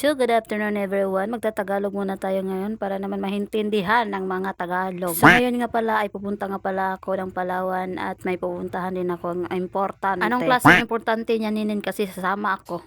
So, good afternoon everyone. Magtatagalog muna tayo ngayon para naman mahintindihan ng mga Tagalog. So, ngayon nga pala ay pupunta nga pala ako ng Palawan at may pupuntahan din ako ng importante. Anong klaseng importante niya ninin kasi sasama ako.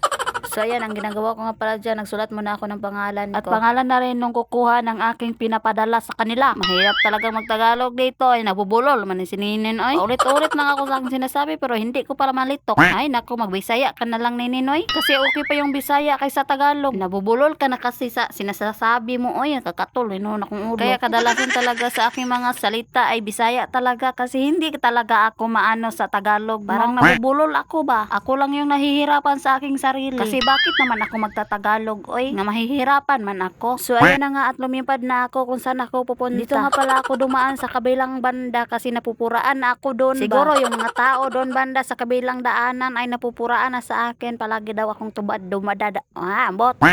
So ayan, ang ginagawa ko nga pala dyan, nagsulat muna ako ng pangalan ko. At pangalan na rin nung kukuha ng aking pinapadala sa kanila. Mahirap talaga magtagalog dito, ay nabubulol man si Ninin. Ay, ulit-ulit na ako sa aking sinasabi pero hindi ko pala malitok. Ay naku, magbisaya ka na lang Ninoy. Kasi okay pa yung Bisaya kaysa Tagalog. Nabubulol ka na kasi sa sinasabi mo. Oy, kakatuloy no na kung ulo. Kaya kadalasan talaga sa aking mga salita ay Bisaya talaga kasi hindi talaga ako maano sa Tagalog. Parang nabubulol ako ba? Ako lang yung nahihirapan sa aking sarili. Kasi bakit naman ako magtatagalog, oy? Nga mahihirapan man ako. So ayun na nga at lumipad na ako kung saan ako pupunta. Dito nga pala ako dumaan sa kabilang banda kasi napupuraan na ako doon. Siguro yung mga tao doon banda sa kabilang daanan ay napupuraan na sa akin. Palagi daw akong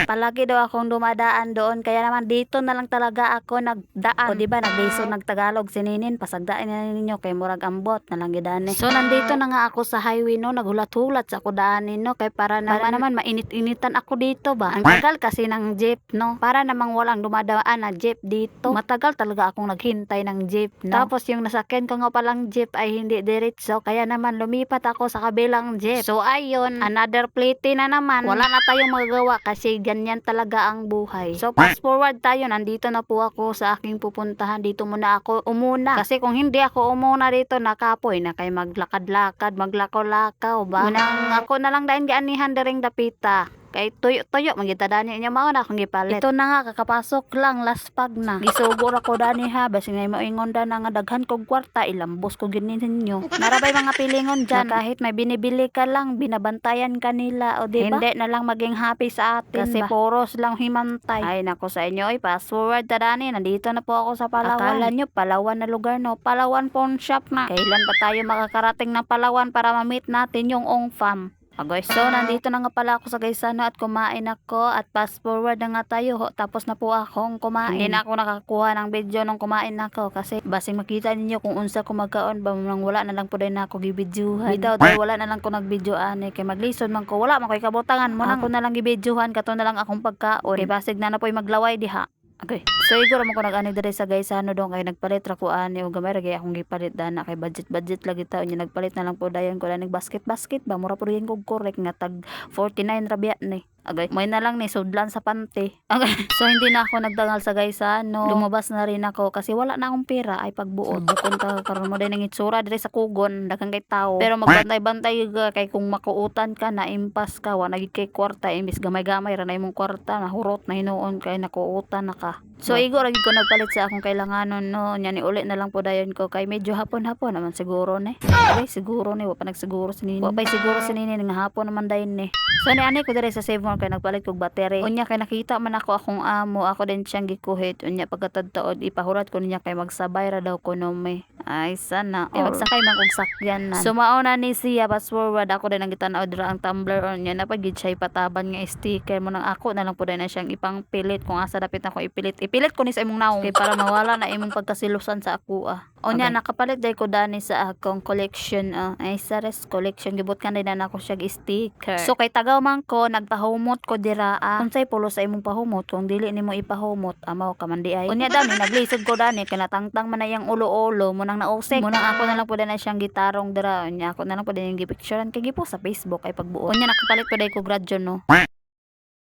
palagi daw akong dumadaan doon. Kaya naman dito na lang talaga ako nagdaan. O diba nagdiso nagtagalog si Ninin. Pasagdaan na ninyo kay murag ambot na lang gidane. So nandito na nga ako sa highway no. Nagulat-hulat sa ako daanin no. Kay para naman mainit-initan ako dito ba. Ang tagal kasi ng jeep no. Para namang walang dumadaan na jeep dito. Matagal talaga akong naghintay ng jeep no. Tapos yung nasakyan ko nga palang jeep ay hindi diretso. Kaya naman lumipat ako sa kabilang jeep. So ayun, another plate na naman. Wala na tayong magagawa kasi ganyan talaga ang buhay. So fast forward tayo. Nandito na po ako sa aking pupuntahan. Dito muna ako umuna. Kasi kung hindi ako umuna dito nakapoy na kay maglakad-lakad, maglakaw-lakaw ba. Unang ako na lang dahil gaanihan daring dapita. Kay tuyo-tuyo magita dani niya mao na akong gipalit. Ito na nga kakapasok lang laspag na. Gisugor ako dani ha basi ngay moingon da na nga daghan kog kwarta ilambos ko ginin ninyo. Narabay mga pilingon diyan kahit may binibili ka lang binabantayan kanila o diba? Hindi na lang maging happy sa atin kasi poros lang himantay. Ay nako sa inyo ay fast forward ta dani nandito na po ako sa Palawan. Akala nyo Palawan na lugar no? Palawan pawn shop na. Kailan pa tayo makakarating ng Palawan para ma-meet natin yung Ong Fam? Okay, so nandito na nga pala ako sa Gaisano at kumain ako at fast forward na nga tayo tapos na po akong kumain. Hindi na ako nakakuha ng video nung kumain ako kasi basing makita ninyo kung unsa ko magkaon ba nang wala na lang po din ako gibidyohan. Bitaw dahil wala na lang ko nagbidyoan kay maglison man ko wala man koy kabutangan mo nang ako na lang gibidyohan kato na lang akong pagkaon. Kay basig na po'y maglaway diha. Okay. So iguro mo ko nag-ani diri sa Gaisano dong kay nagpalit ra ko ani og gamay ra gyud akong gipalit dana kay budget lagi ta nya nagpalit na lang po dayon ko danig basket ba mura po rin kog correct nga tag 49 ra biya ni. Okay. May na lang ni sudlan sa panty. Okay. So hindi na ako nagdangal sa Gaisano. Lumabas na rin ako kasi wala na akong pera ay pagbuot. Bukon ta karon mo din ng itsura diri sa kugon daghang kay tao. Pero magbantay-bantay ka kay kung makuutan ka na impas ka wa nagig kay kwarta imbis gamay-gamay ra na imong kwarta nahurot na hinuon kay nakuutan na ka. So igor ko nagpalit sa akong kailanganon no nya ni uli na lang po dayon ko kay medyo hapon-hapon naman siguro ni. Okay, siguro ni wa pa nagsiguro si Nini. Wa pa siguro si Nini nga hapon naman dayon ni. So ni ani ko diri sa save mo kay nagpalit kog battery. Unya kay nakita man ako akong amo, ako din siyang gikuhit. Unya pagkatadtaod ipahurat ko niya kay magsabay ra daw ko no me. Ay sana. Magsakay man kog sakyan na. So mao na ni siya fast forward ako din ang gitan-aw dira ang tumbler unya napagid siya pataban nga sticker mo nang ako na lang po din na siyang ipang pilit kung asa dapit ako ipilit ko ni sa imong naong kay para mawala na imong pagkasilusan sa ako Onya okay. Nakapalit day ko dani sa akong collection ay Sares collection gibot kan day na ako siya sticker. So kay tagaw man ko nagpahumot ko dira unsay pulo sa imong pahumot kung dili nimo ipahumot amaw ka man di ay. Unya dani naglisod ko dani kay natangtang man na yang ulo-ulo mo nang nausik. Mo nang ako na lang po na siyang gitarong dira unya ako na lang po din yung gipicturean kay gipo sa Facebook ay pagbuot. Unya nakapalit ko day ko gradyo no.